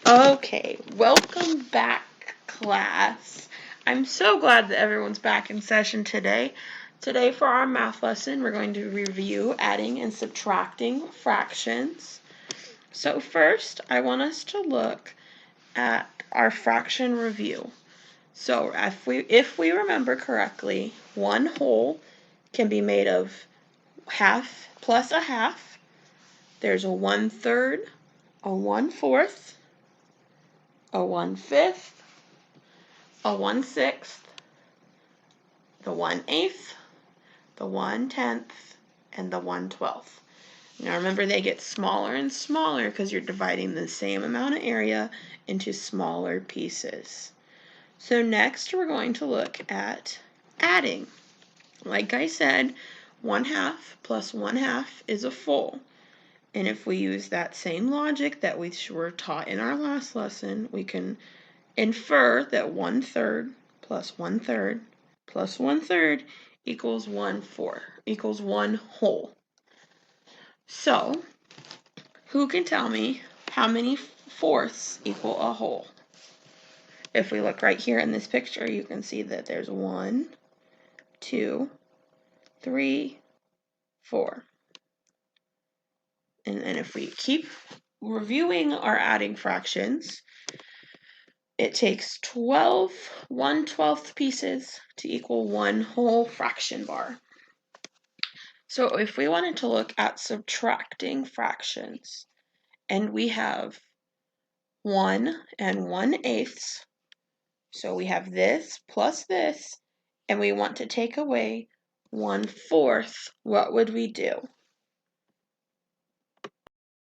Okay, welcome back, class. I'm so glad that everyone's back in session today. Today, for our math lesson, we're going to review adding and subtracting fractions. So first, I want us to look at our fraction review. So if we remember correctly, one whole can be made of half plus a half. There's a 1/3, a 1/4, a 1/5, a 1/6, the 1/8, the 1/10, and the 1/12. Now remember, they get smaller and smaller because you're dividing the same amount of area into smaller pieces. So next we're going to look at adding. Like I said, 1/2 plus 1/2 is a full. And if we use that same logic that we were taught in our last lesson, we can infer that 1/3 plus 1/3 plus 1/3 equals 1/4, equals one whole. So, who can tell me how many fourths equal a whole? If we look right here in this picture, you can see that there's 1, 2, 3, 4. And if we keep reviewing our adding fractions, it takes 12 1/12 pieces to equal one whole fraction bar. So if we wanted to look at subtracting fractions, and we have 1 and 1/8, so we have this plus this, and we want to take away 1/4, what would we do?